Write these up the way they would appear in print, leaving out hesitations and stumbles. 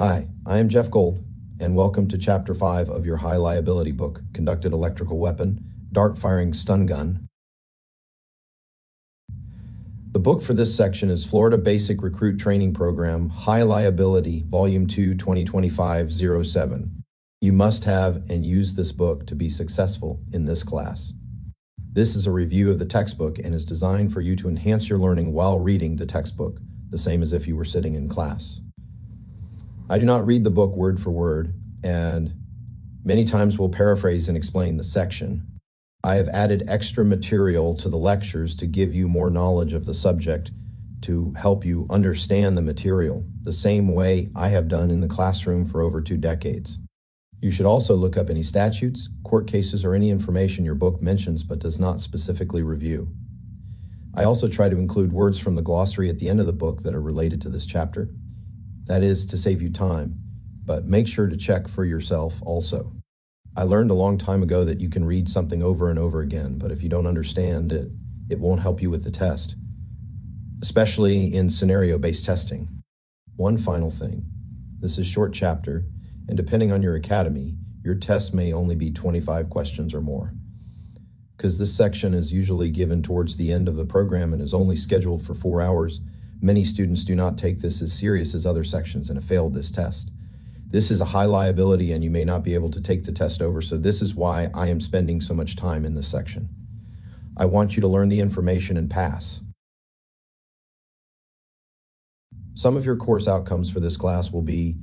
Hi, I am Jeff Gold, and welcome to Chapter 5 of your high liability book, Conducted Electrical Weapon, Dart Firing Stun Gun. The book for this section is Florida Basic Recruit Training Program, High Liability, Volume 2, 2025-07. You must have and use this book to be successful in this class. This is a review of the textbook and is designed for you to enhance your learning while reading the textbook, the same as if you were sitting in class. I do not read the book word for word, and many times will paraphrase and explain the section. I have added extra material to the lectures to give you more knowledge of the subject to help you understand the material, the same way I have done in the classroom for over 2 decades. You should also look up any statutes, court cases, or any information your book mentions but does not specifically review. I also try to include words from the glossary at the end of the book that are related to this chapter. That is to save you time, but make sure to check for yourself also. I learned a long time ago that you can read something over and over again, but if you don't understand it, it won't help you with the test, especially in scenario-based testing. One final thing, this is a short chapter, and depending on your academy, your test may only be 25 questions or more. Because this section is usually given towards the end of the program and is only scheduled for 4 hours, many students do not take this as serious as other sections and have failed this test. This is a high liability and you may not be able to take the test over, so this is why I am spending so much time in this section. I want you to learn the information and pass. Some of your course outcomes for this class will be,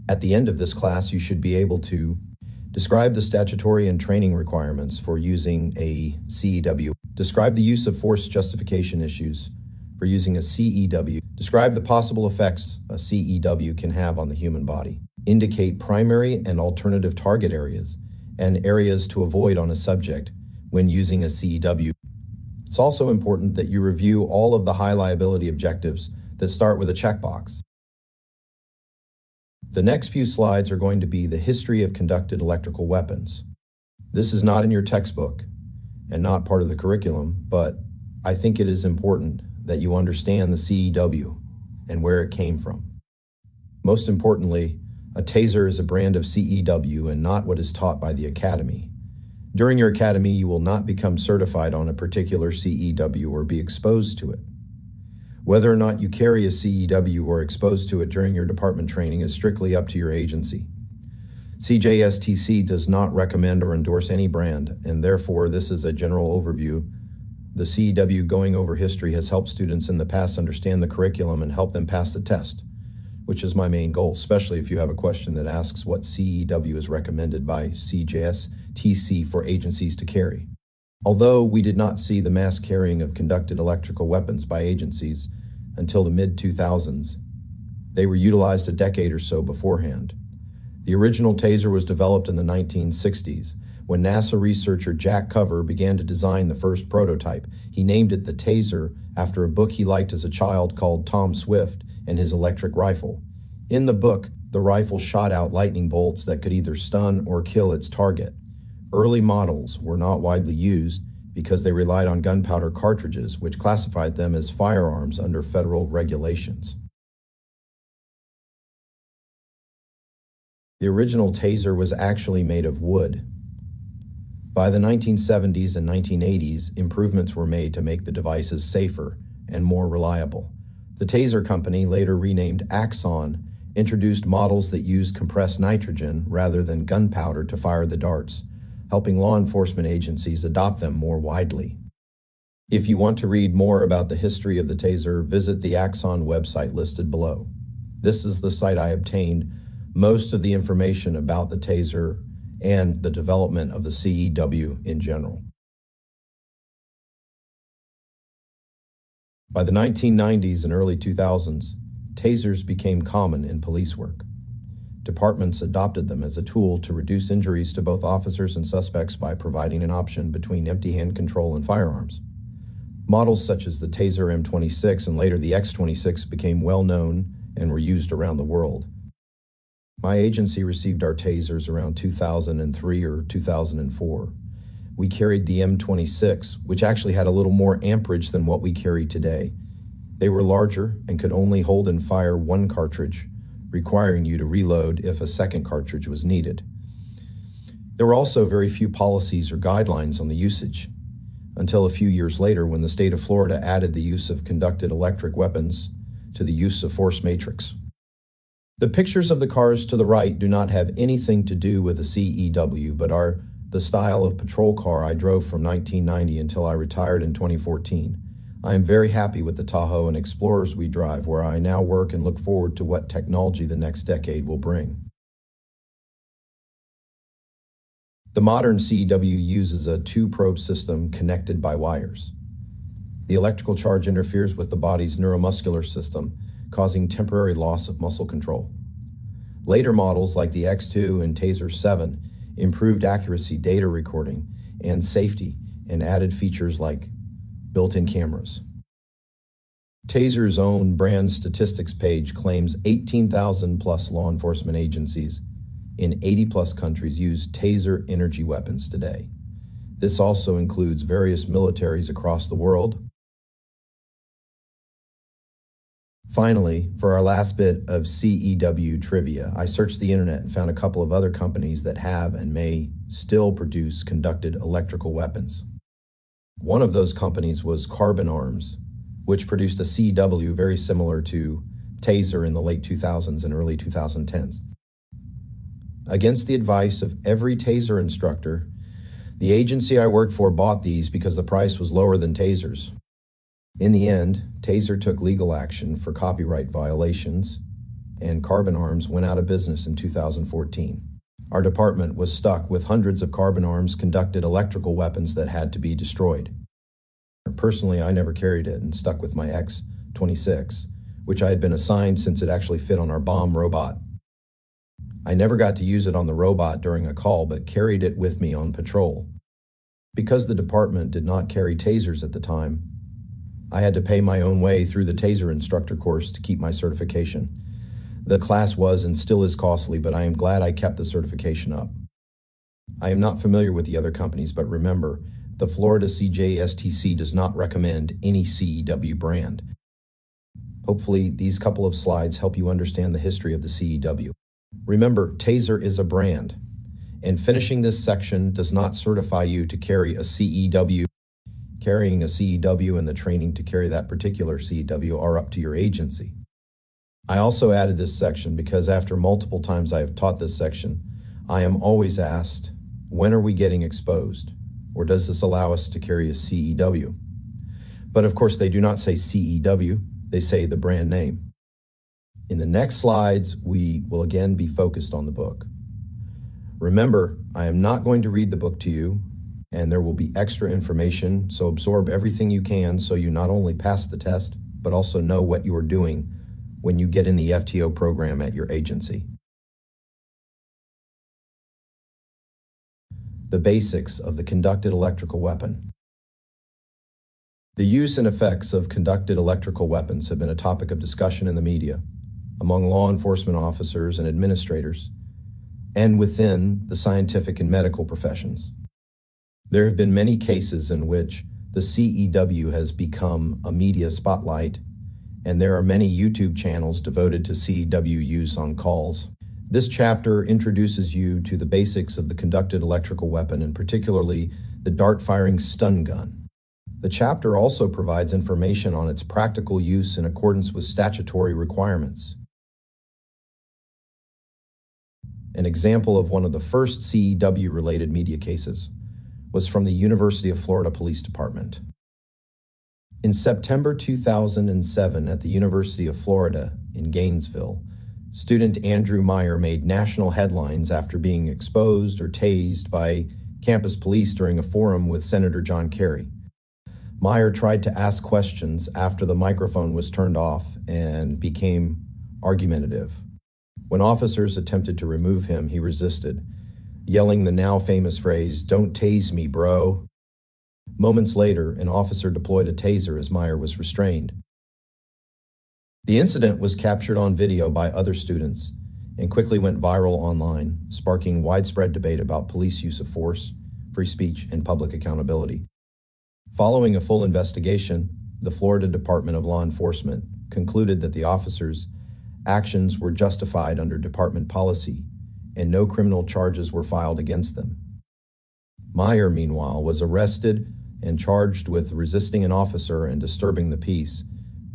at the end of this class, you should be able to describe the statutory and training requirements for using a CEW, describe the use of force justification issues for using a CEW, describe the possible effects a CEW can have on the human body, indicate primary and alternative target areas and areas to avoid on a subject when using a CEW. It's also important that you review all of the high liability objectives that start with a checkbox. The next few slides are going to be the history of conducted electrical weapons. This is not in your textbook and not part of the curriculum, but I think it is important that you understand the CEW and where it came from. Most importantly, a taser is a brand of CEW and not what is taught by the Academy. During your Academy, you will not become certified on a particular CEW or be exposed to it. Whether or not you carry a CEW or exposed to it during your department training is strictly up to your agency. CJSTC does not recommend or endorse any brand, and therefore this is a general overview. The CEW going over history has helped students in the past understand the curriculum and help them pass the test, which is my main goal, especially if you have a question that asks what CEW is recommended by CJSTC for agencies to carry. Although we did not see the mass carrying of conducted electrical weapons by agencies until the mid-2000s, they were utilized a decade or so beforehand. The original taser was developed in the 1960s. When NASA researcher Jack Cover began to design the first prototype, he named it the Taser after a book he liked as a child called Tom Swift and His Electric Rifle. In the book, the rifle shot out lightning bolts that could either stun or kill its target. Early models were not widely used because they relied on gunpowder cartridges, which classified them as firearms under federal regulations. The original taser was actually made of wood. By the 1970s and 1980s, improvements were made to make the devices safer and more reliable. The Taser company, later renamed Axon, introduced models that used compressed nitrogen rather than gunpowder to fire the darts, helping law enforcement agencies adopt them more widely. If you want to read more about the history of the Taser, visit the Axon website listed below. This is the site I obtained most of the information about the Taser and the development of the CEW in general. By the 1990s and early 2000s, tasers became common in police work. Departments adopted them as a tool to reduce injuries to both officers and suspects by providing an option between empty hand control and firearms. Models such as the Taser M26 and later the X26 became well known and were used around the world. My agency received our tasers around 2003 or 2004. We carried the M26, which actually had a little more amperage than what we carry today. They were larger and could only hold and fire one cartridge requiring you to reload if a second cartridge was needed. There were also very few policies or guidelines on the usage, until a few years later when the state of Florida added the use of conducted electric weapons to the use of force matrix. The pictures of the cars to the right do not have anything to do with the CEW, but are the style of patrol car I drove from 1990 until I retired in 2014. I am very happy with the Tahoe and Explorers we drive, where I now work and look forward to what technology the next decade will bring. The modern CEW uses a two-probe system connected by wires. The electrical charge interferes with the body's neuromuscular system, causing temporary loss of muscle control. Later models like the X2 and Taser 7 improved accuracy data recording and safety and added features like built-in cameras. Taser's own brand statistics page claims 18,000 plus law enforcement agencies in 80 plus countries use Taser energy weapons today. This also includes various militaries across the world. Finally, for our last bit of CEW trivia, I searched the internet and found a couple of other companies that have and may still produce conducted electrical weapons. One of those companies was Carbon Arms, which produced a CEW very similar to Taser in the late 2000s and early 2010s. Against the advice of every Taser instructor, the agency I worked for bought these because the price was lower than Tasers. In the end, Taser took legal action for copyright violations, and Carbon Arms went out of business in 2014. Our department was stuck with hundreds of Carbon Arms conducted electrical weapons that had to be destroyed. Personally, I never carried it and stuck with my X-26, which I had been assigned since it actually fit on our bomb robot. I never got to use it on the robot during a call, but carried it with me on patrol. Because the department did not carry Tasers at the time, I had to pay my own way through the Taser instructor course to keep my certification. The class was and still is costly, but I am glad I kept the certification up. I am not familiar with the other companies, but remember, the Florida CJSTC does not recommend any CEW brand. Hopefully, these couple of slides help you understand the history of the CEW. Remember, Taser is a brand, and finishing this section does not certify you to carry a CEW. Carrying a CEW and the training to carry that particular CEW are up to your agency. I also added this section because after multiple times I have taught this section, I am always asked, when are we getting exposed? Or does this allow us to carry a CEW? But of course, they do not say CEW, they say the brand name. In the next slides, we will again be focused on the book. Remember, I am not going to read the book to you, and there will be extra information, so absorb everything you can so you not only pass the test, but also know what you are doing when you get in the FTO program at your agency. The basics of the conducted electrical weapon. The use and effects of conducted electrical weapons have been a topic of discussion in the media, among law enforcement officers and administrators, and within the scientific and medical professions. There have been many cases in which the CEW has become a media spotlight, and there are many YouTube channels devoted to CEW use on calls. This chapter introduces you to the basics of the conducted electrical weapon, and particularly the dart-firing stun gun. The chapter also provides information on its practical use in accordance with statutory requirements. An example of one of the first CEW-related media cases was from the University of Florida Police Department. In September 2007 at the University of Florida in Gainesville, student Andrew Meyer made national headlines after being exposed or tased by campus police during a forum with Senator John Kerry. Meyer tried to ask questions after the microphone was turned off and became argumentative. When officers attempted to remove him, he resisted, yelling the now famous phrase, "Don't tase me, bro." Moments later, an officer deployed a taser as Meyer was restrained. The incident was captured on video by other students and quickly went viral online, sparking widespread debate about police use of force, free speech, and public accountability. Following a full investigation, the Florida Department of Law Enforcement concluded that the officers actions were justified under department policy, and no criminal charges were filed against them. Meyer, meanwhile, was arrested and charged with resisting an officer and disturbing the peace,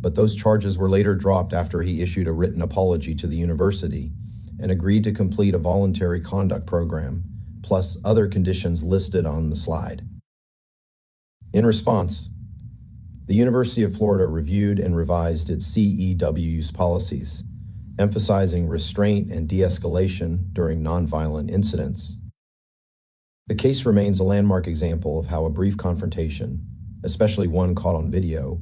but those charges were later dropped after he issued a written apology to the university and agreed to complete a voluntary conduct program, plus other conditions listed on the slide. In response, the University of Florida reviewed and revised its CEW's policies, emphasizing restraint and de-escalation during nonviolent incidents. The case remains a landmark example of how a brief confrontation, especially one caught on video,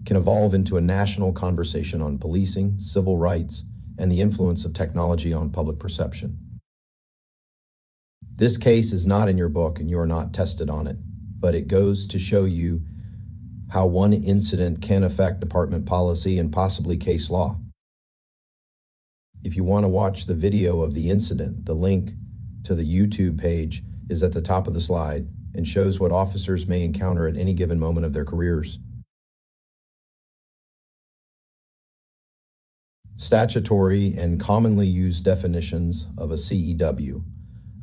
can evolve into a national conversation on policing, civil rights, and the influence of technology on public perception. This case is not in your book and you are not tested on it, but it goes to show you how one incident can affect department policy and possibly case law. If you want to watch the video of the incident, the link to the YouTube page is at the top of the slide and shows what officers may encounter at any given moment of their careers. Statutory and commonly used definitions of a CEW.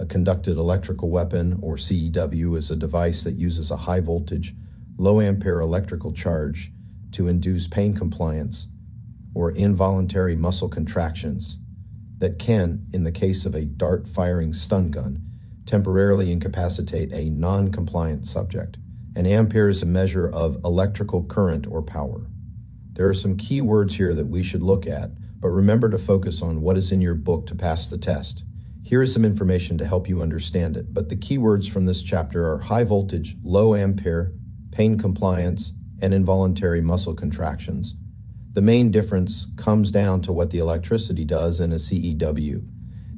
A conducted electrical weapon, or CEW, is a device that uses a high voltage, low ampere electrical charge to induce pain compliance or involuntary muscle contractions that can, in the case of a dart-firing stun gun, temporarily incapacitate a non-compliant subject. An ampere is a measure of electrical current or power. There are some key words here that we should look at, but remember to focus on what is in your book to pass the test. Here is some information to help you understand it, but the key words from this chapter are high voltage, low ampere, pain compliance, and involuntary muscle contractions. The main difference comes down to what the electricity does in a CEW.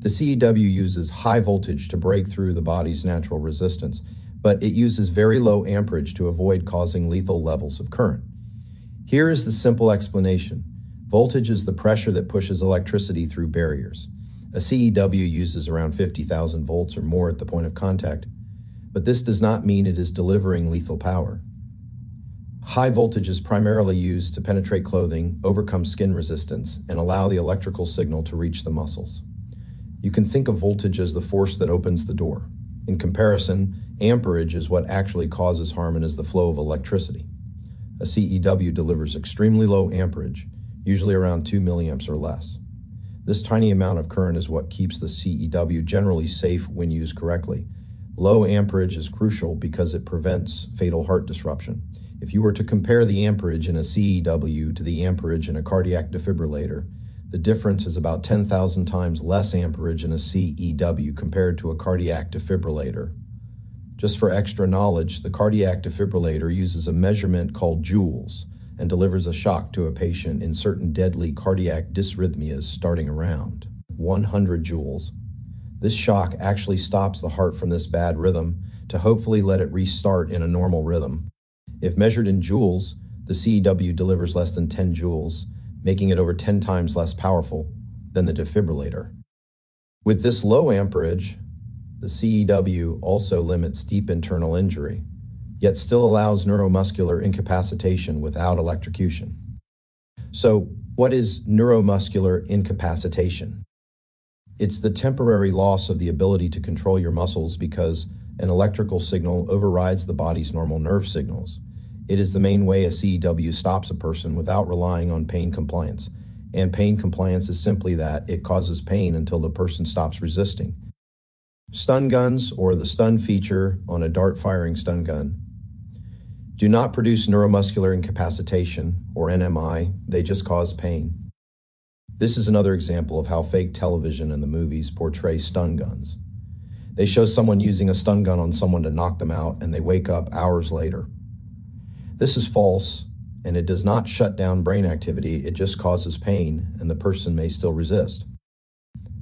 The CEW uses high voltage to break through the body's natural resistance, but it uses very low amperage to avoid causing lethal levels of current. Here is the simple explanation. Voltage is the pressure that pushes electricity through barriers. A CEW uses around 50,000 volts or more at the point of contact, but this does not mean it is delivering lethal power. High voltage is primarily used to penetrate clothing, overcome skin resistance, and allow the electrical signal to reach the muscles. You can think of voltage as the force that opens the door. In comparison, amperage is what actually causes harm and is the flow of electricity. A CEW delivers extremely low amperage, usually around 2 milliamps or less. This tiny amount of current is what keeps the CEW generally safe when used correctly. Low amperage is crucial because it prevents fatal heart disruption. If you were to compare the amperage in a CEW to the amperage in a cardiac defibrillator, the difference is about 10,000 times less amperage in a CEW compared to a cardiac defibrillator. Just for extra knowledge, the cardiac defibrillator uses a measurement called joules and delivers a shock to a patient in certain deadly cardiac dysrhythmias starting around 100 joules. This shock actually stops the heart from this bad rhythm to hopefully let it restart in a normal rhythm. If measured in joules, the CEW delivers less than 10 joules, making it over 10 times less powerful than the defibrillator. With this low amperage, the CEW also limits deep internal injury, yet still allows neuromuscular incapacitation without electrocution. So, what is neuromuscular incapacitation? It's the temporary loss of the ability to control your muscles because an electrical signal overrides the body's normal nerve signals. It is the main way a CEW stops a person without relying on pain compliance. And pain compliance is simply that it causes pain until the person stops resisting. Stun guns, or the stun feature on a dart-firing stun gun, do not produce neuromuscular incapacitation, or NMI, they just cause pain. This is another example of how fake television and the movies portray stun guns. They show someone using a stun gun on someone to knock them out, and they wake up hours later. This is false, and it does not shut down brain activity, it just causes pain, and the person may still resist.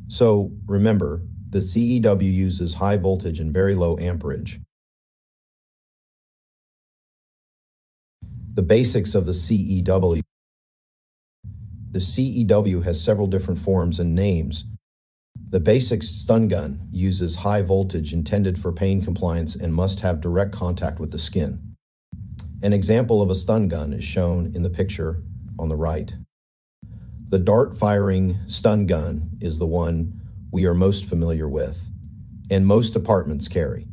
So remember, the CEW uses high voltage and very low amperage. The basics of the CEW. The CEW has several different forms and names. The basic stun gun uses high voltage intended for pain compliance and must have direct contact with the skin. An example of a stun gun is shown in the picture on the right. The dart-firing stun gun is the one we are most familiar with, and most departments carry.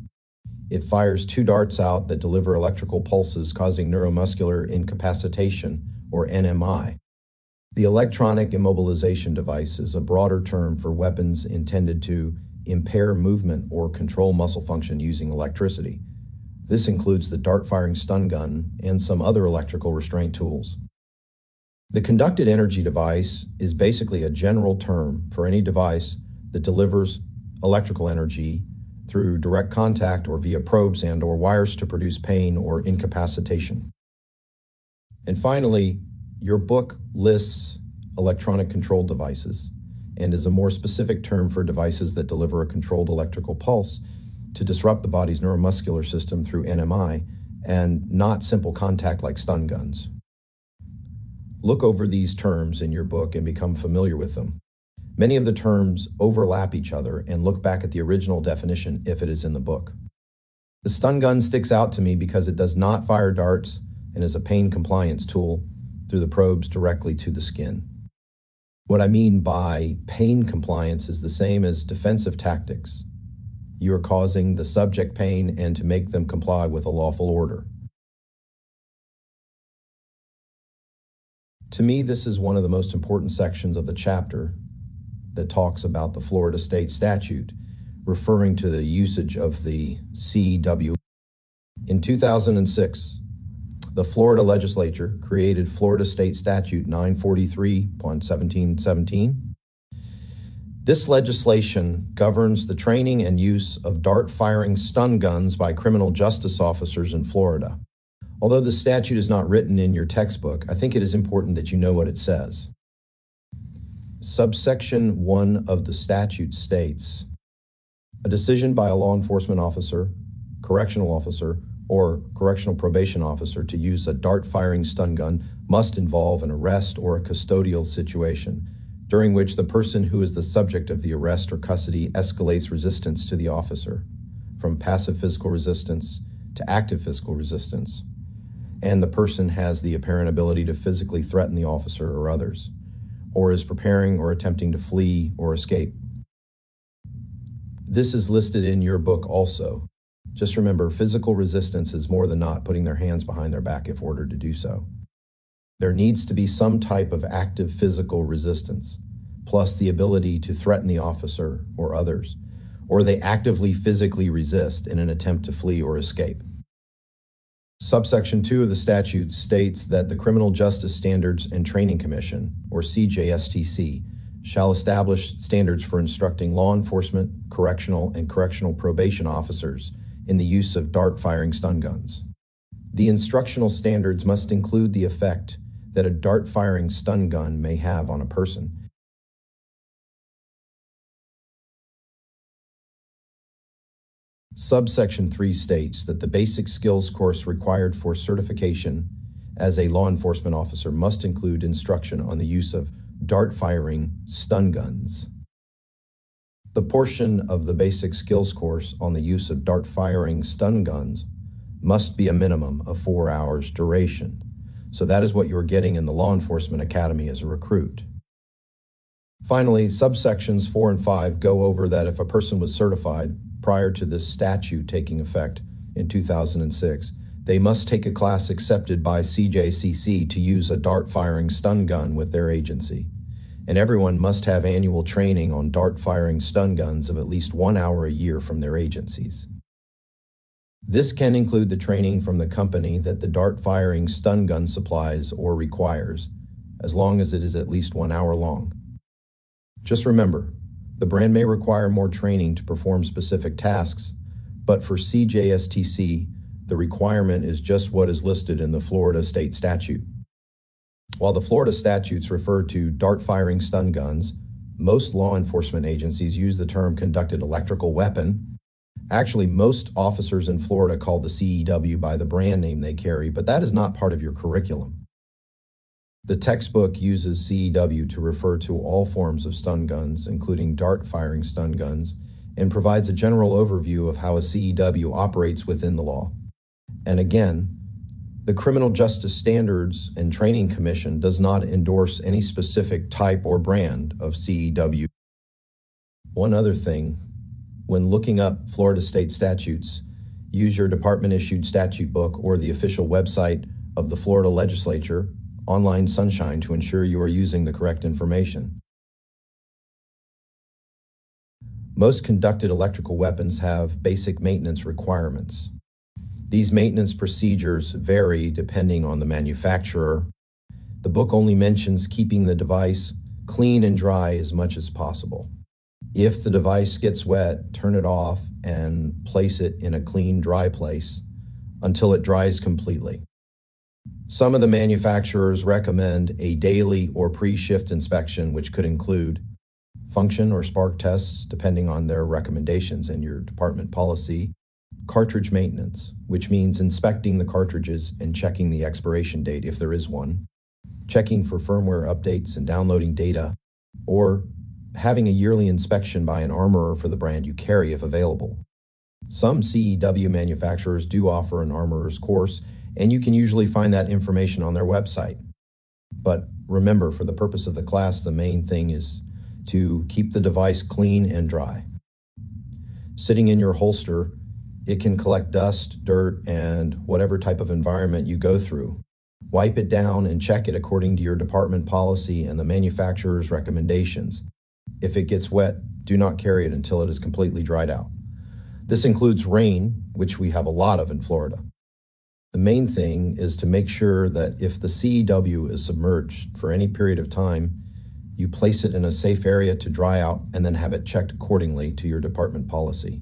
It fires 2 darts out that deliver electrical pulses causing neuromuscular incapacitation, or NMI. The electronic immobilization device is a broader term for weapons intended to impair movement or control muscle function using electricity. This includes the dart-firing stun gun and some other electrical restraint tools. The conducted energy device is basically a general term for any device that delivers electrical energy through direct contact or via probes and/or wires to produce pain or incapacitation. And finally, your book lists electronic control devices and is a more specific term for devices that deliver a controlled electrical pulse to disrupt the body's neuromuscular system through NMI and not simple contact like stun guns. Look over these terms in your book and become familiar with them. Many of the terms overlap each other, and look back at the original definition if it is in the book. The stun gun sticks out to me because it does not fire darts and is a pain compliance tool through the probes directly to the skin. What I mean by pain compliance is the same as defensive tactics. You are causing the subject pain and to make them comply with a lawful order. To me, this is one of the most important sections of the chapter that talks about the Florida state statute, referring to the usage of the CEW. In 2006, the Florida legislature created Florida State Statute 943.1717. This legislation governs the training and use of dart-firing stun guns by criminal justice officers in Florida. Although the statute is not written in your textbook, I think it is important that you know what it says. Subsection 1 of the statute states, a decision by a law enforcement officer, correctional officer, or correctional probation officer to use a dart-firing stun gun must involve an arrest or a custodial situation, during which the person who is the subject of the arrest or custody escalates resistance to the officer, from passive physical resistance to active physical resistance, and the person has the apparent ability to physically threaten the officer or others, or is preparing or attempting to flee or escape. This is listed in your book also. Just remember, physical resistance is more than not putting their hands behind their back if ordered to do so. There needs to be some type of active physical resistance, plus the ability to threaten the officer or others, or they actively physically resist in an attempt to flee or escape. Subsection 2 of the statute states that the Criminal Justice Standards and Training Commission, or CJSTC, shall establish standards for instructing law enforcement, correctional, and correctional probation officers in the use of dart-firing stun guns. The instructional standards must include the effect that a dart-firing stun gun may have on a person. Subsection 3 states that the basic skills course required for certification as a law enforcement officer must include instruction on the use of dart-firing stun guns. The portion of the basic skills course on the use of dart-firing stun guns must be a minimum of 4 hours duration. So that is what you're getting in the Law Enforcement Academy as a recruit. Finally, subsections 4 and 5 go over that if a person was certified prior to this statute taking effect in 2006, they must take a class accepted by CJCC to use a dart-firing stun gun with their agency. And everyone must have annual training on dart-firing stun guns of at least 1 hour a year from their agencies. This can include the training from the company that the dart-firing stun gun supplies or requires, as long as it is at least 1 hour long. Just remember, the brand may require more training to perform specific tasks, but for CJSTC, the requirement is just what is listed in the Florida state statute. While the Florida statutes refer to dart-firing stun guns, most law enforcement agencies use the term conducted electrical weapon. Actually, most officers in Florida call the CEW by the brand name they carry, but that is not part of your curriculum. The textbook uses CEW to refer to all forms of stun guns, including dart-firing stun guns, and provides a general overview of how a CEW operates within the law. And again, The Criminal Justice Standards and Training Commission does not endorse any specific type or brand of CEW. One other thing, when looking up Florida state statutes, use your department-issued statute book or the official website of the Florida Legislature, Online Sunshine, to ensure you are using the correct information. Most conducted electrical weapons have basic maintenance requirements. These maintenance procedures vary depending on the manufacturer. The book only mentions keeping the device clean and dry as much as possible. If the device gets wet, turn it off and place it in a clean, dry place until it dries completely. Some of the manufacturers recommend a daily or pre-shift inspection, which could include function or spark tests, depending on their recommendations and your department policy, cartridge maintenance, which means inspecting the cartridges and checking the expiration date if there is one, checking for firmware updates and downloading data, or having a yearly inspection by an armorer for the brand you carry if available. Some CEW manufacturers do offer an armorer's course, and you can usually find that information on their website. But remember, for the purpose of the class, the main thing is to keep the device clean and dry. Sitting in your holster, it can collect dust, dirt, and whatever type of environment you go through. Wipe it down and check it according to your department policy and the manufacturer's recommendations. If it gets wet, do not carry it until it is completely dried out. This includes rain, which we have a lot of in Florida. The main thing is to make sure that if the CEW is submerged for any period of time, you place it in a safe area to dry out and then have it checked accordingly to your department policy.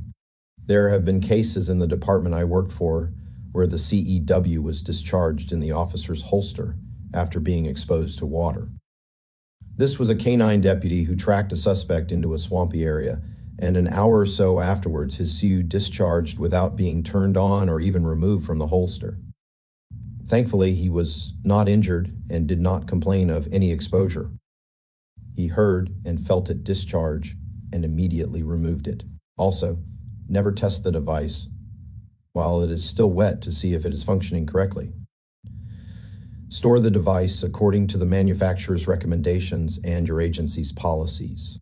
There have been cases in the department I worked for where the CEW was discharged in the officer's holster after being exposed to water. This was a canine deputy who tracked a suspect into a swampy area, and an hour or so afterwards, his CEW discharged without being turned on or even removed from the holster. Thankfully, he was not injured and did not complain of any exposure. He heard and felt it discharge and immediately removed it. Also, never test the device while it is still wet to see if it is functioning correctly. Store the device according to the manufacturer's recommendations and your agency's policies.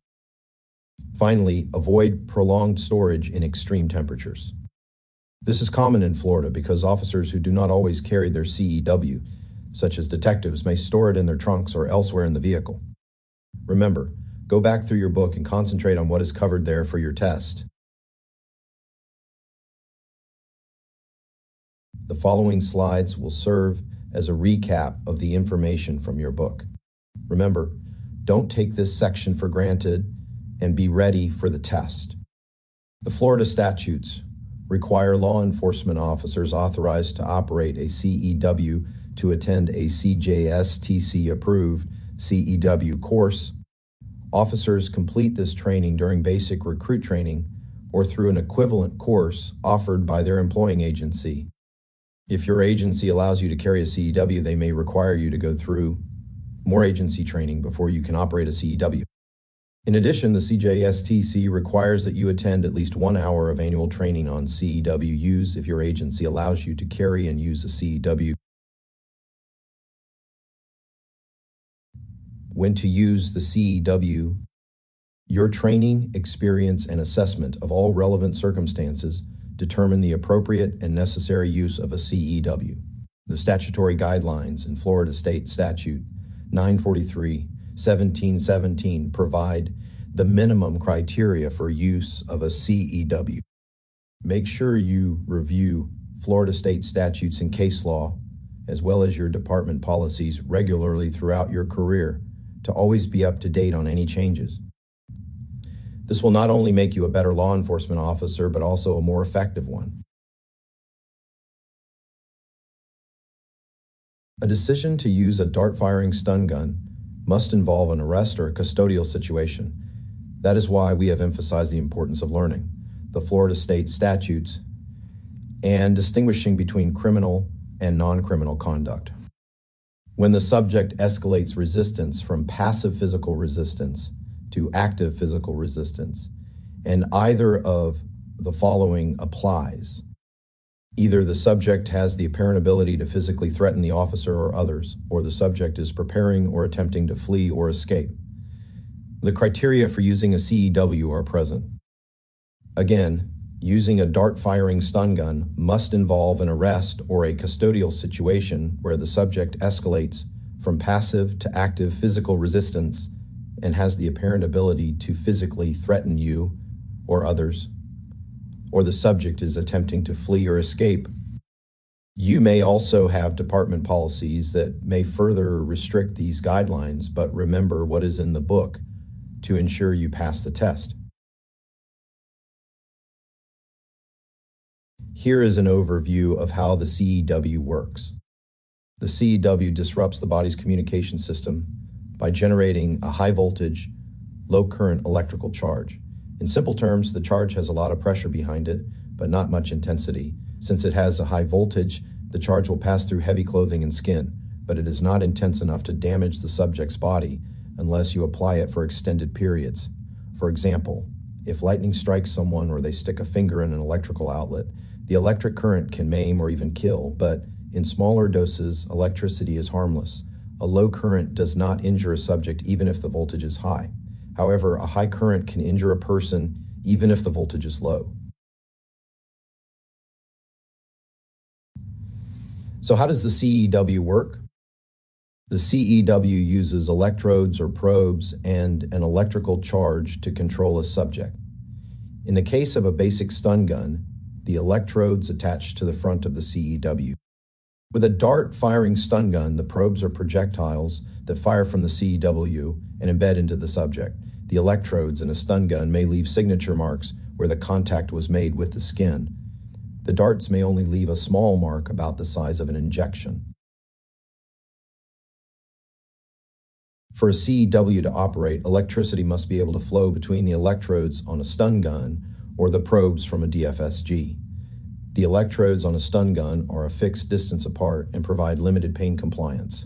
Finally, avoid prolonged storage in extreme temperatures. This is common in Florida because officers who do not always carry their CEW, such as detectives, may store it in their trunks or elsewhere in the vehicle. Remember, go back through your book and concentrate on what is covered there for your test. The following slides will serve as a recap of the information from your book. Remember, don't take this section for granted and be ready for the test. The Florida statutes require law enforcement officers authorized to operate a CEW to attend a CJSTC-approved CEW course. Officers complete this training during basic recruit training or through an equivalent course offered by their employing agency. If your agency allows you to carry a CEW, they may require you to go through more agency training before you can operate a CEW. In addition, the CJSTC requires that you attend at least 1 hour of annual training on CEW use if your agency allows you to carry and use a CEW. When to use the CEW, your training, experience, and assessment of all relevant circumstances determine the appropriate and necessary use of a CEW. The statutory guidelines in Florida State Statute 943/1717 provide the minimum criteria for use of a CEW. Make sure you review Florida State statutes and case law, as well as your department policies regularly throughout your career to always be up to date on any changes. This will not only make you a better law enforcement officer, but also a more effective one. A decision to use a dart-firing stun gun must involve an arrest or a custodial situation. That is why we have emphasized the importance of learning the Florida state statutes and distinguishing between criminal and non-criminal conduct. When the subject escalates resistance from passive physical resistance to active physical resistance, and either of the following applies: Either the subject has the apparent ability to physically threaten the officer or others, or the subject is preparing or attempting to flee or escape. The criteria for using a CEW are present. Again, using a dart-firing stun gun must involve an arrest or a custodial situation where the subject escalates from passive to active physical resistance and has the apparent ability to physically threaten you or others, or the subject is attempting to flee or escape. You may also have department policies that may further restrict these guidelines, but remember what is in the book to ensure you pass the test. Here is an overview of how the CEW works. The CEW disrupts the body's communication system by generating a high voltage, low current electrical charge. In simple terms, the charge has a lot of pressure behind it, but not much intensity. Since it has a high voltage, the charge will pass through heavy clothing and skin, but it is not intense enough to damage the subject's body unless you apply it for extended periods. For example, if lightning strikes someone or they stick a finger in an electrical outlet, the electric current can maim or even kill, but in smaller doses, electricity is harmless. A low current does not injure a subject even if the voltage is high. However, a high current can injure a person even if the voltage is low. So how does the CEW work? The CEW uses electrodes or probes and an electrical charge to control a subject. In the case of a basic stun gun, the electrodes attach to the front of the CEW. With a dart-firing stun gun, the probes are projectiles that fire from the CEW and embed into the subject. The electrodes in a stun gun may leave signature marks where the contact was made with the skin. The darts may only leave a small mark about the size of an injection. For a CEW to operate, electricity must be able to flow between the electrodes on a stun gun or the probes from a DFSG. The electrodes on a stun gun are a fixed distance apart and provide limited pain compliance.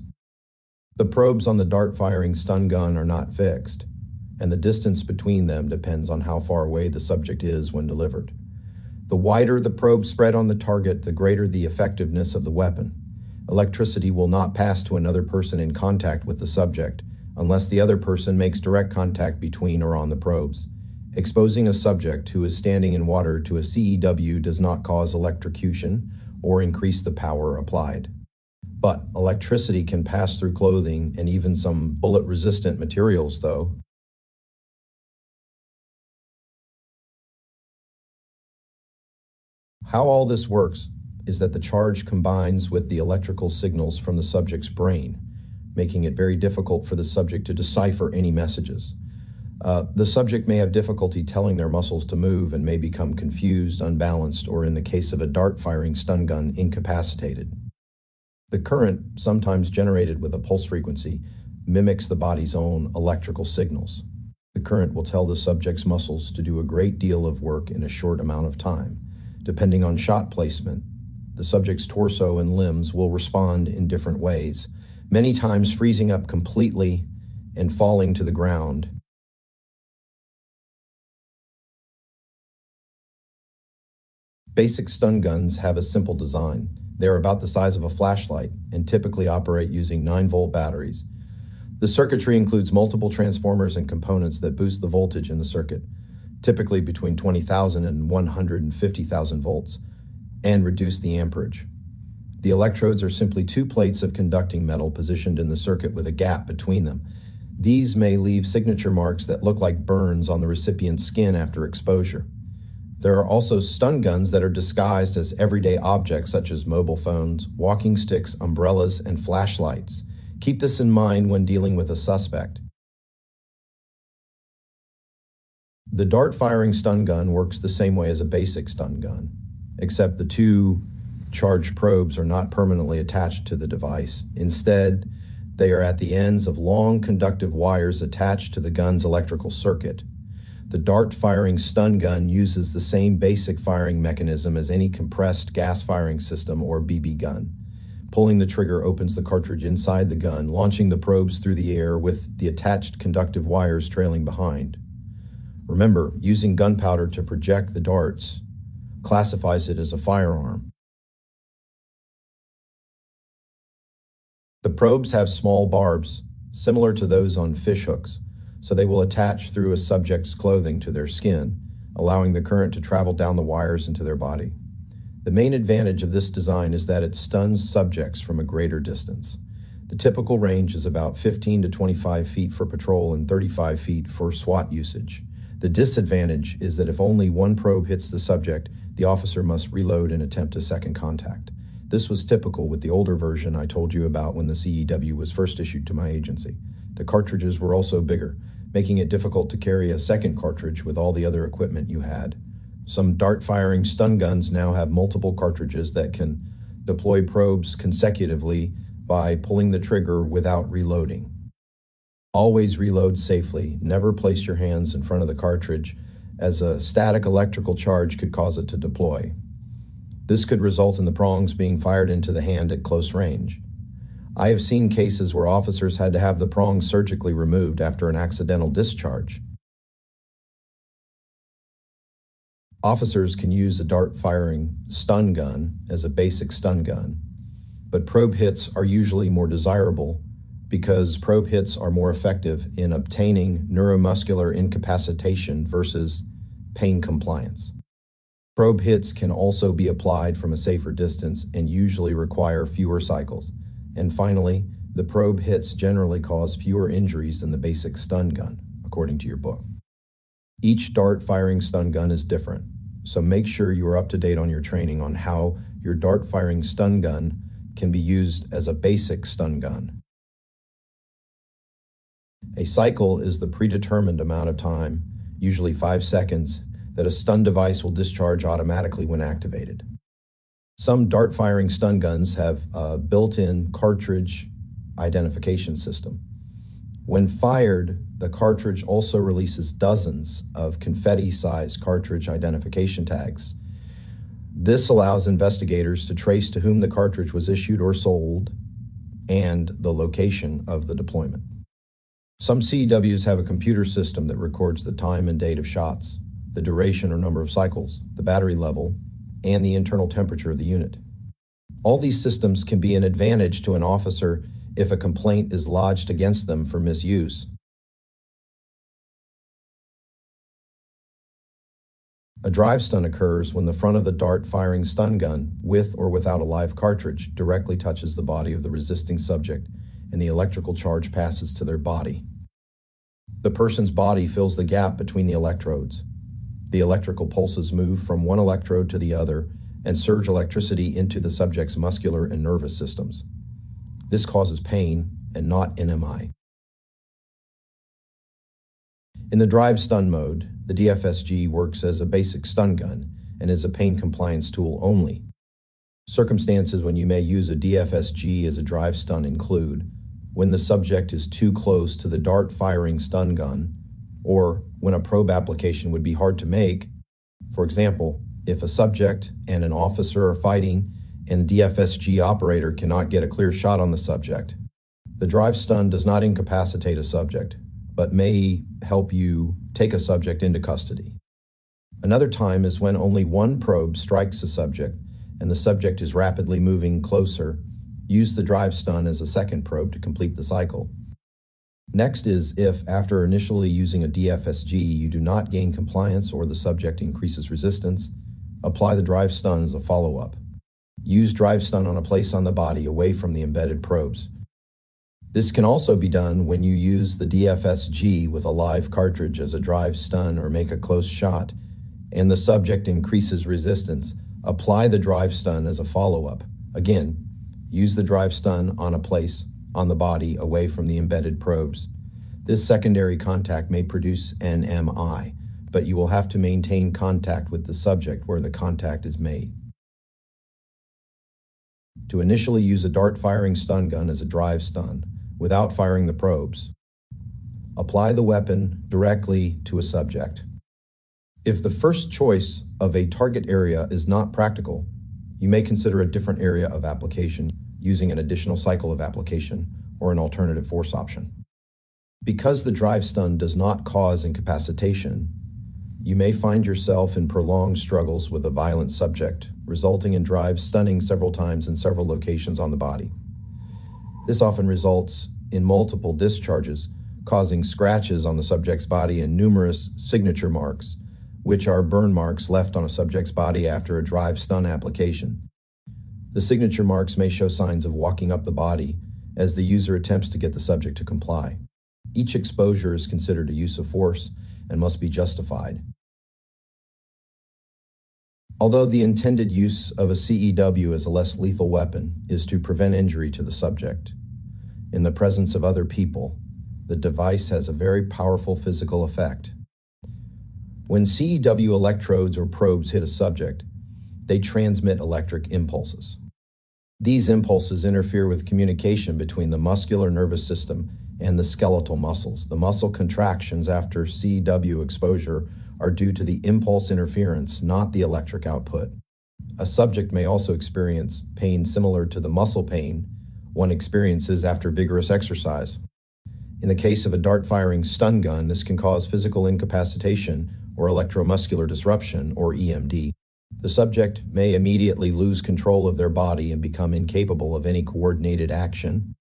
The probes on the dart-firing stun gun are not fixed, and the distance between them depends on how far away the subject is when delivered. The wider the probe spread on the target, the greater the effectiveness of the weapon. Electricity will not pass to another person in contact with the subject unless the other person makes direct contact between or on the probes. Exposing a subject who is standing in water to a CEW does not cause electrocution or increase the power applied. But electricity can pass through clothing and even some bullet-resistant materials, though. How all this works is that the charge combines with the electrical signals from the subject's brain, making it very difficult for the subject to decipher any messages. The subject may have difficulty telling their muscles to move and may become confused, unbalanced, or in the case of a dart-firing stun gun, incapacitated. The current, sometimes generated with a pulse frequency, mimics the body's own electrical signals. The current will tell the subject's muscles to do a great deal of work in a short amount of time. Depending on shot placement, the subject's torso and limbs will respond in different ways, many times freezing up completely and falling to the ground. Basic stun guns have a simple design. They are about the size of a flashlight and typically operate using 9-volt batteries. The circuitry includes multiple transformers and components that boost the voltage in the circuit, typically between 20,000 and 150,000 volts, and reduce the amperage. The electrodes are simply 2 plates of conducting metal positioned in the circuit with a gap between them. These may leave signature marks that look like burns on the recipient's skin after exposure. There are also stun guns that are disguised as everyday objects such as mobile phones, walking sticks, umbrellas, and flashlights. Keep this in mind when dealing with a suspect. The dart-firing stun gun works the same way as a basic stun gun, except the 2 charged probes are not permanently attached to the device. Instead, they are at the ends of long conductive wires attached to the gun's electrical circuit. The dart-firing stun gun uses the same basic firing mechanism as any compressed gas firing system or BB gun. Pulling the trigger opens the cartridge inside the gun, launching the probes through the air with the attached conductive wires trailing behind. Remember, using gunpowder to project the darts classifies it as a firearm. The probes have small barbs, similar to those on fish hooks, so they will attach through a subject's clothing to their skin, allowing the current to travel down the wires into their body. The main advantage of this design is that it stuns subjects from a greater distance. The typical range is about 15 to 25 feet for patrol and 35 feet for SWAT usage. The disadvantage is that if only one probe hits the subject, the officer must reload and attempt a second contact. This was typical with the older version I told you about when the CEW was first issued to my agency. The cartridges were also bigger, making it difficult to carry a second cartridge with all the other equipment you had. Some dart-firing stun guns now have multiple cartridges that can deploy probes consecutively by pulling the trigger without reloading. Always reload safely. Never place your hands in front of the cartridge, as a static electrical charge could cause it to deploy. This could result in the prongs being fired into the hand at close range. I have seen cases where officers had to have the prongs surgically removed after an accidental discharge. Officers can use a dart-firing stun gun as a basic stun gun, but probe hits are usually more desirable because probe hits are more effective in obtaining neuromuscular incapacitation versus pain compliance. Probe hits can also be applied from a safer distance and usually require fewer cycles. And finally, the probe hits generally cause fewer injuries than the basic stun gun, according to your book. Each dart-firing stun gun is different, so make sure you are up to date on your training on how your dart-firing stun gun can be used as a basic stun gun. A cycle is the predetermined amount of time, usually 5 seconds, that a stun device will discharge automatically when activated. Some dart-firing stun guns have a built-in cartridge identification system. When fired, the cartridge also releases dozens of confetti-sized cartridge identification tags. This allows investigators to trace to whom the cartridge was issued or sold and the location of the deployment. Some CEWs have a computer system that records the time and date of shots, the duration or number of cycles, the battery level, and the internal temperature of the unit. All these systems can be an advantage to an officer if a complaint is lodged against them for misuse. A drive stun occurs when the front of the dart-firing stun gun, with or without a live cartridge, directly touches the body of the resisting subject and the electrical charge passes to their body. The person's body fills the gap between the electrodes. The electrical pulses move from one electrode to the other and surge electricity into the subject's muscular and nervous systems. This causes pain and not NMI. In the drive stun mode, the DFSG works as a basic stun gun and is a pain compliance tool only. Circumstances when you may use a DFSG as a drive stun include when the subject is too close to the dart-firing stun gun, or when a probe application would be hard to make. For example, if a subject and an officer are fighting and the DFSG operator cannot get a clear shot on the subject. The drive stun does not incapacitate a subject, but may help you take a subject into custody. Another time is when only one probe strikes a subject and the subject is rapidly moving closer. Use the drive stun as a second probe to complete the cycle. Next is if, after initially using a DFSG, you do not gain compliance or the subject increases resistance, apply the drive stun as a follow-up. Use drive stun on a place on the body away from the embedded probes. This can also be done when you use the DFSG with a live cartridge as a drive stun or make a close shot, and the subject increases resistance. Apply the drive stun as a follow-up. Again, use the drive stun on a place on the body away from the embedded probes. This secondary contact may produce an MI, but you will have to maintain contact with the subject where the contact is made. To initially use a dart-firing stun gun as a drive stun without firing the probes, apply the weapon directly to a subject. If the first choice of a target area is not practical, you may consider a different area of application using an additional cycle of application or an alternative force option. Because the drive stun does not cause incapacitation, you may find yourself in prolonged struggles with a violent subject, resulting in drive stunning several times in several locations on the body. This often results in multiple discharges, causing scratches on the subject's body and numerous signature marks, which are burn marks left on a subject's body after a drive stun application. The signature marks may show signs of walking up the body as the user attempts to get the subject to comply. Each exposure is considered a use of force and must be justified. Although the intended use of a CEW as a less lethal weapon is to prevent injury to the subject, in the presence of other people, the device has a very powerful physical effect. When CEW electrodes or probes hit a subject, they transmit electric impulses. These impulses interfere with communication between the muscular nervous system and the skeletal muscles. The muscle contractions after CEW exposure are due to the impulse interference, not the electric output. A subject may also experience pain similar to the muscle pain one experiences after vigorous exercise. In the case of a dart-firing stun gun, this can cause physical incapacitation or electromuscular disruption, or EMD. The subject may immediately lose control of their body and become incapable of any coordinated action.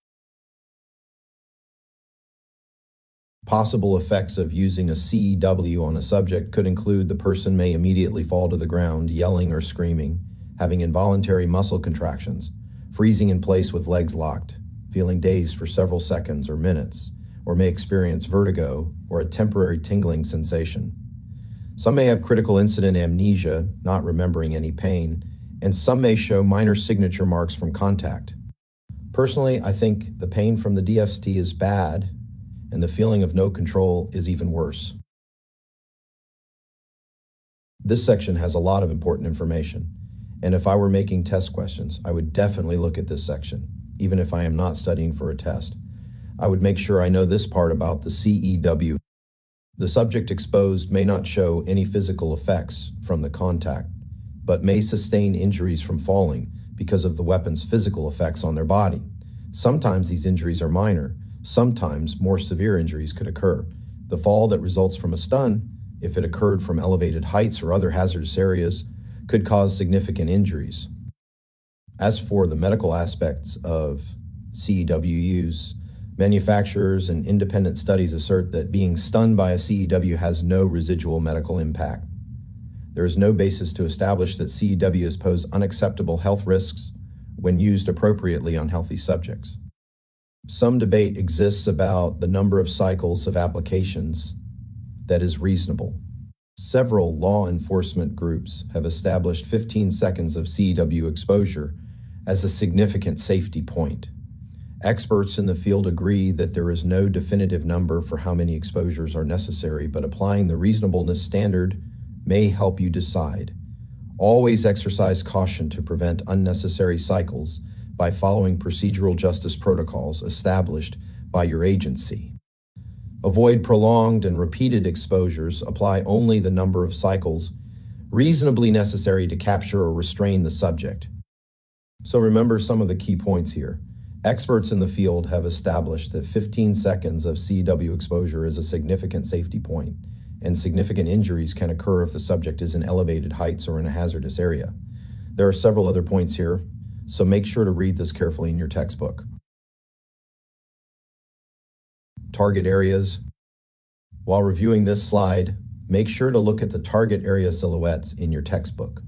Possible effects of using a CEW on a subject could include the person may immediately fall to the ground, yelling or screaming, having involuntary muscle contractions, freezing in place with legs locked, feeling dazed for several seconds or minutes, or may experience vertigo or a temporary tingling sensation. Some may have critical incident amnesia, not remembering any pain, and some may show minor signature marks from contact. Personally, I think the pain from the DFT is bad, and the feeling of no control is even worse. This section has a lot of important information, and if I were making test questions, I would definitely look at this section, even if I am not studying for a test. I would make sure I know this part about the CEW. The subject exposed may not show any physical effects from the contact, but may sustain injuries from falling because of the weapon's physical effects on their body. Sometimes these injuries are minor. Sometimes more severe injuries could occur. The fall that results from a stun, if it occurred from elevated heights or other hazardous areas, could cause significant injuries. As for the medical aspects of CEW use, manufacturers and independent studies assert that being stunned by a CEW has no residual medical impact. There is no basis to establish that CEWs pose unacceptable health risks when used appropriately on healthy subjects. Some debate exists about the number of cycles of applications that is reasonable. Several law enforcement groups have established 15 seconds of CEW exposure as a significant safety point. Experts in the field agree that there is no definitive number for how many exposures are necessary, but applying the reasonableness standard may help you decide. Always exercise caution to prevent unnecessary cycles by following procedural justice protocols established by your agency. Avoid prolonged and repeated exposures. Apply only the number of cycles reasonably necessary to capture or restrain the subject. So remember some of the key points here. Experts in the field have established that 15 seconds of CEW exposure is a significant safety point, and significant injuries can occur if the subject is in elevated heights or in a hazardous area. There are several other points here, so make sure to read this carefully in your textbook. Target areas. While reviewing this slide, make sure to look at the target area silhouettes in your textbook.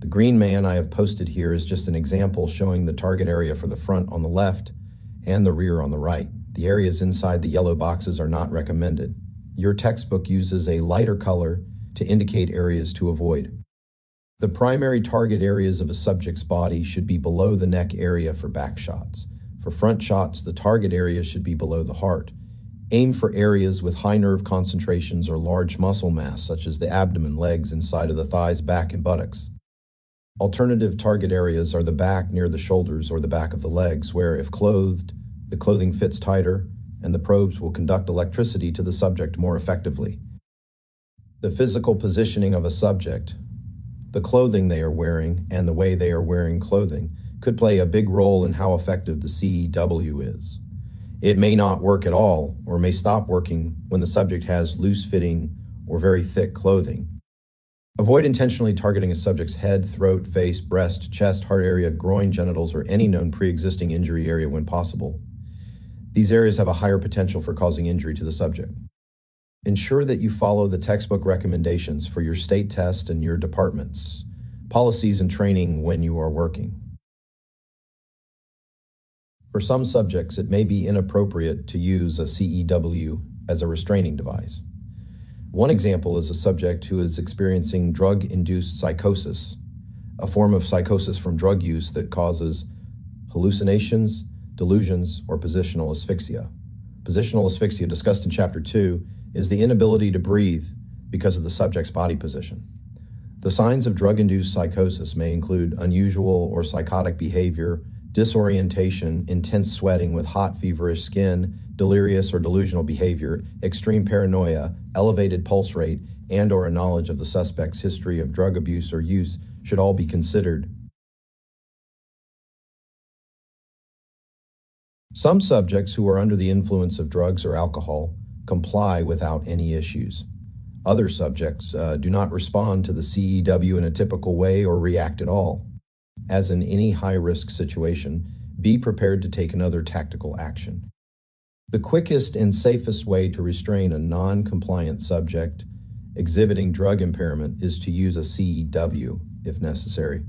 The green man I have posted here is just an example showing the target area for the front on the left and the rear on the right. The areas inside the yellow boxes are not recommended. Your textbook uses a lighter color to indicate areas to avoid. The primary target areas of a subject's body should be below the neck area for back shots. For front shots, the target area should be below the heart. Aim for areas with high nerve concentrations or large muscle mass, such as the abdomen, legs, inside of the thighs, back, and buttocks. Alternative target areas are the back near the shoulders or the back of the legs, where, if clothed, the clothing fits tighter and the probes will conduct electricity to the subject more effectively. The physical positioning of a subject, the clothing they are wearing, and the way they are wearing clothing could play a big role in how effective the CEW is. It may not work at all or may stop working when the subject has loose-fitting or very thick clothing. Avoid intentionally targeting a subject's head, throat, face, breast, chest, heart area, groin, genitals, or any known pre-existing injury area when possible. These areas have a higher potential for causing injury to the subject. Ensure that you follow the textbook recommendations for your state test and your department's policies and training when you are working. For some subjects, it may be inappropriate to use a CEW as a restraining device. One example is a subject who is experiencing drug-induced psychosis, a form of psychosis from drug use that causes hallucinations, delusions, or positional asphyxia. Positional asphyxia, discussed in Chapter 2, is the inability to breathe because of the subject's body position. The signs of drug-induced psychosis may include unusual or psychotic behavior, disorientation, intense sweating with hot, feverish skin, delirious or delusional behavior, extreme paranoia, elevated pulse rate, and/or a knowledge of the suspect's history of drug abuse or use should all be considered. Some subjects who are under the influence of drugs or alcohol comply without any issues. Other subjects do not respond to the CEW in a typical way or react at all. As in any high-risk situation, be prepared to take another tactical action. The quickest and safest way to restrain a non-compliant subject exhibiting drug impairment is to use a CEW, if necessary.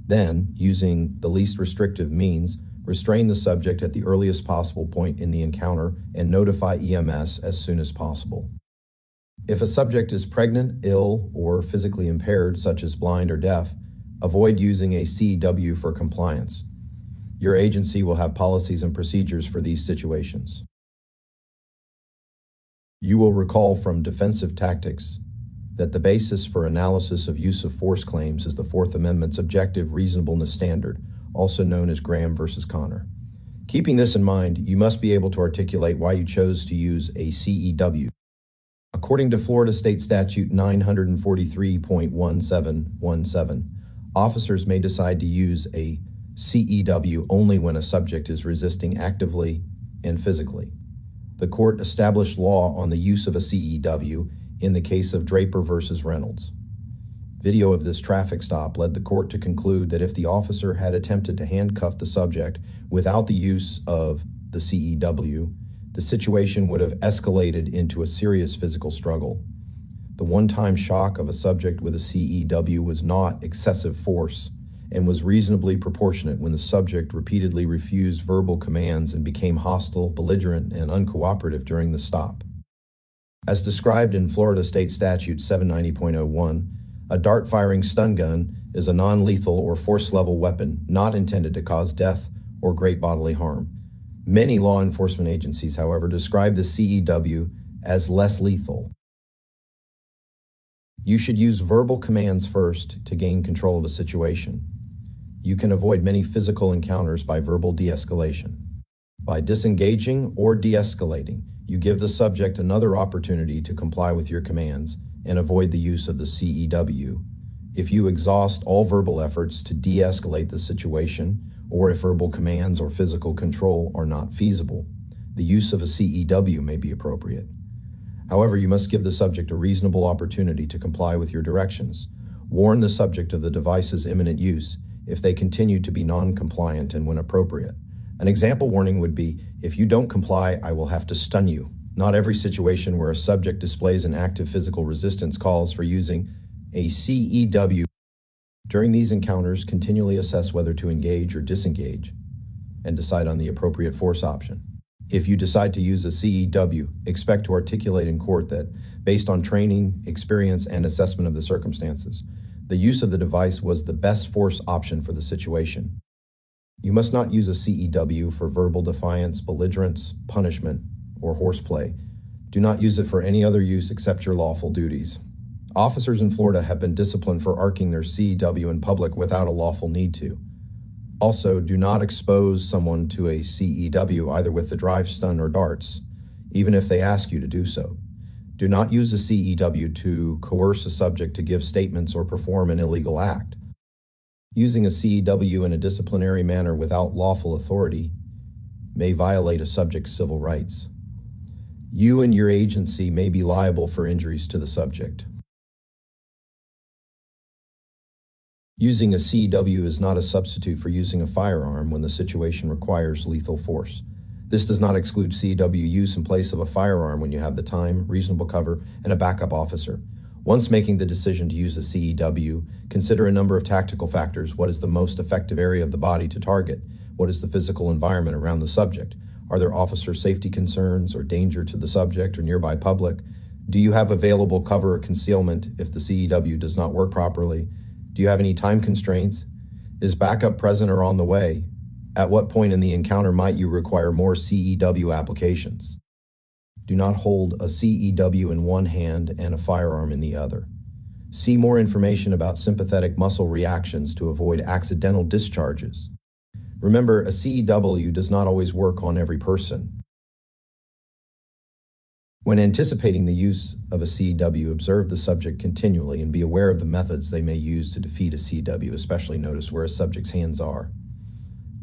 Then, using the least restrictive means, restrain the subject at the earliest possible point in the encounter and notify EMS as soon as possible. If a subject is pregnant, ill, or physically impaired, such as blind or deaf, avoid using a CEW for compliance. Your agency will have policies and procedures for these situations. You will recall from defensive tactics that the basis for analysis of use of force claims is the Fourth Amendment's objective reasonableness standard, also known as Graham versus Connor. Keeping this in mind, you must be able to articulate why you chose to use a CEW. According to Florida State Statute 943.1717, officers may decide to use a CEW only when a subject is resisting actively and physically. The court established law on the use of a CEW in the case of Draper versus Reynolds. Video of this traffic stop led the court to conclude that if the officer had attempted to handcuff the subject without the use of the CEW, the situation would have escalated into a serious physical struggle. The one-time shock of a subject with a CEW was not excessive force and was reasonably proportionate when the subject repeatedly refused verbal commands and became hostile, belligerent, and uncooperative during the stop. As described in Florida State Statute 790.01, a dart-firing stun gun is a non-lethal or force-level weapon not intended to cause death or great bodily harm. Many law enforcement agencies, however, describe the CEW as less lethal. You should use verbal commands first to gain control of a situation. You can avoid many physical encounters by verbal de-escalation. By disengaging or de-escalating, you give the subject another opportunity to comply with your commands and avoid the use of the CEW. If you exhaust all verbal efforts to de-escalate the situation, or if verbal commands or physical control are not feasible, the use of a CEW may be appropriate. However, you must give the subject a reasonable opportunity to comply with your directions. Warn the subject of the device's imminent use if they continue to be non-compliant and when appropriate. An example warning would be, if you don't comply, I will have to stun you. Not every situation where a subject displays an active physical resistance calls for using a CEW. During these encounters, continually assess whether to engage or disengage and decide on the appropriate force option. If you decide to use a CEW, expect to articulate in court that, based on training, experience, and assessment of the circumstances, the use of the device was the best force option for the situation. You must not use a CEW for verbal defiance, belligerence, punishment, or horseplay. Do not use it for any other use except your lawful duties. Officers in Florida have been disciplined for arcing their CEW in public without a lawful need to. Also, do not expose someone to a CEW either with the drive stun or darts, even if they ask you to do so. Do not use a CEW to coerce a subject to give statements or perform an illegal act. Using a CEW in a disciplinary manner without lawful authority may violate a subject's civil rights. You and your agency may be liable for injuries to the subject. Using a CEW is not a substitute for using a firearm when the situation requires lethal force. This does not exclude CEW use in place of a firearm when you have the time, reasonable cover, and a backup officer. Once making the decision to use a CEW, consider a number of tactical factors. What is the most effective area of the body to target? What is the physical environment around the subject? Are there officer safety concerns or danger to the subject or nearby public? Do you have available cover or concealment if the CEW does not work properly? Do you have any time constraints? Is backup present or on the way? At what point in the encounter might you require more CEW applications? Do not hold a CEW in one hand and a firearm in the other. See more information about sympathetic muscle reactions to avoid accidental discharges. Remember, a CEW does not always work on every person. When anticipating the use of a CEW, observe the subject continually and be aware of the methods they may use to defeat a CEW, especially notice where a subject's hands are.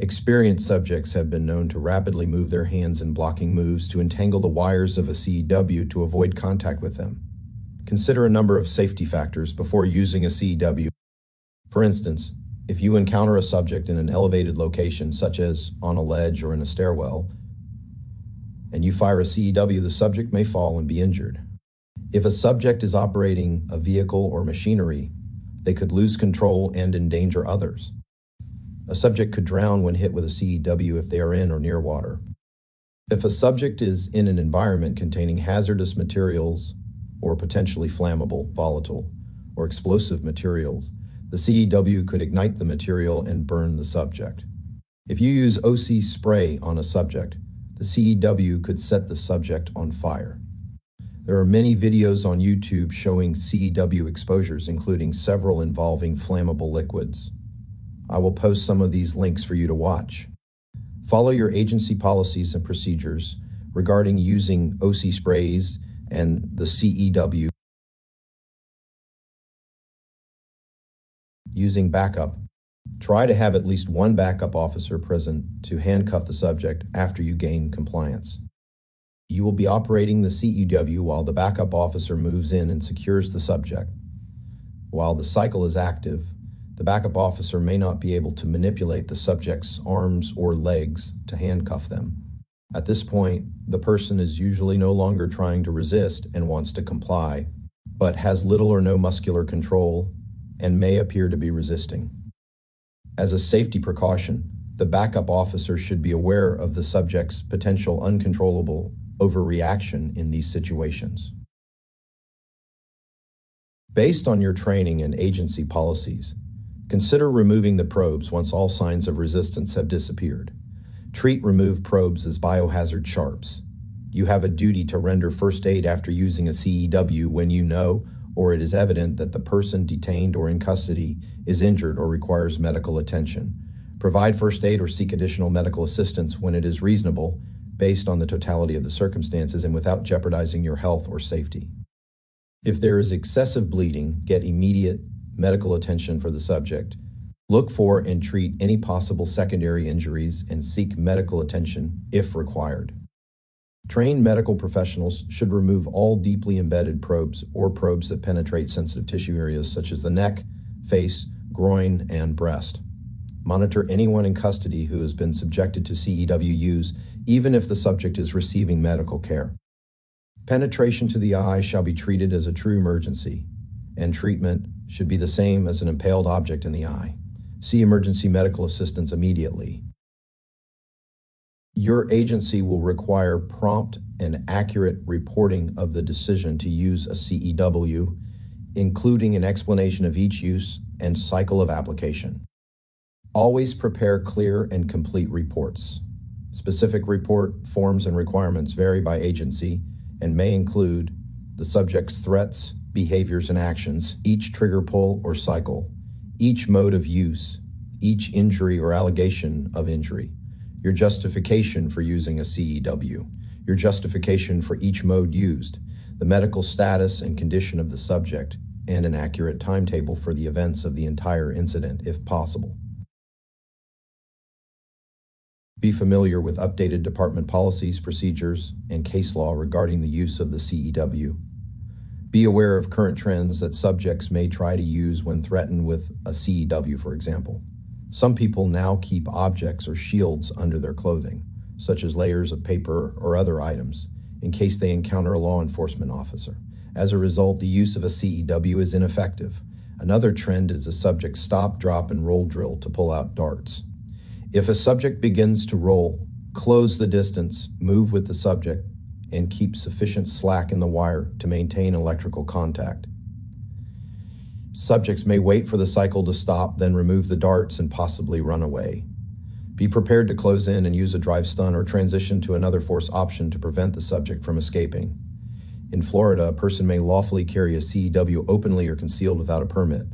Experienced subjects have been known to rapidly move their hands in blocking moves to entangle the wires of a CEW to avoid contact with them. Consider a number of safety factors before using a CEW. For instance, if you encounter a subject in an elevated location, such as on a ledge or in a stairwell, and you fire a CEW, the subject may fall and be injured. If a subject is operating a vehicle or machinery, they could lose control and endanger others. A subject could drown when hit with a CEW if they are in or near water. If a subject is in an environment containing hazardous materials or potentially flammable, volatile, or explosive materials, the CEW could ignite the material and burn the subject. If you use OC spray on a subject, the CEW could set the subject on fire. There are many videos on YouTube showing CEW exposures, including several involving flammable liquids. I will post some of these links for you to watch. Follow your agency policies and procedures regarding using OC sprays and the CEW. Using backup. Try to have at least one backup officer present to handcuff the subject after you gain compliance. You will be operating the CEW while the backup officer moves in and secures the subject. While the cycle is active, the backup officer may not be able to manipulate the subject's arms or legs to handcuff them. At this point, the person is usually no longer trying to resist and wants to comply, but has little or no muscular control and may appear to be resisting. As a safety precaution, the backup officer should be aware of the subject's potential uncontrollable overreaction in these situations. Based on your training and agency policies, consider removing the probes once all signs of resistance have disappeared. Treat removed probes as biohazard sharps. You have a duty to render first aid after using a CEW when you know or it is evident that the person detained or in custody is injured or requires medical attention. Provide first aid or seek additional medical assistance when it is reasonable, based on the totality of the circumstances and without jeopardizing your health or safety. If there is excessive bleeding, get immediate medical attention for the subject. Look for and treat any possible secondary injuries and seek medical attention if required. Trained medical professionals should remove all deeply embedded probes or probes that penetrate sensitive tissue areas such as the neck, face, groin, and breast. Monitor anyone in custody who has been subjected to CEW use, even if the subject is receiving medical care. Penetration to the eye shall be treated as a true emergency, and treatment should be the same as an impaled object in the eye. See emergency medical assistance immediately. Your agency will require prompt and accurate reporting of the decision to use a CEW, including an explanation of each use and cycle of application. Always prepare clear and complete reports. Specific report forms and requirements vary by agency and may include the subject's threats, behaviors, and actions, each trigger pull or cycle, each mode of use, each injury or allegation of injury, your justification for using a CEW, your justification for each mode used, the medical status and condition of the subject, and an accurate timetable for the events of the entire incident if possible. Be familiar with updated department policies, procedures, and case law regarding the use of the CEW. Be aware of current trends that subjects may try to use when threatened with a CEW, for example. Some people now keep objects or shields under their clothing, such as layers of paper or other items, in case they encounter a law enforcement officer. As a result, the use of a CEW is ineffective. Another trend is a subject stop, drop, and roll drill to pull out darts. If a subject begins to roll, close the distance, move with the subject, and keep sufficient slack in the wire to maintain electrical contact. Subjects may wait for the cycle to stop, then remove the darts and possibly run away. Be prepared to close in and use a drive stun or transition to another force option to prevent the subject from escaping. In Florida, a person may lawfully carry a CEW openly or concealed without a permit.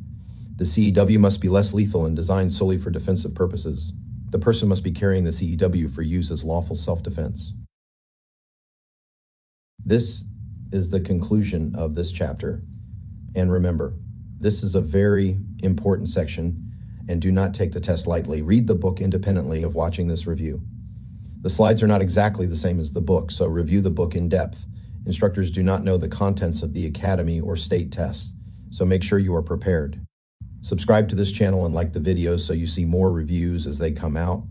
The CEW must be less lethal and designed solely for defensive purposes. The person must be carrying the CEW for use as lawful self-defense. This is the conclusion of this chapter. And remember, this is a very important section, and do not take the test lightly. Read the book independently of watching this review. The slides are not exactly the same as the book, so review the book in depth. Instructors do not know the contents of the Academy or state tests, so make sure you are prepared. Subscribe to this channel and like the videos so you see more reviews as they come out.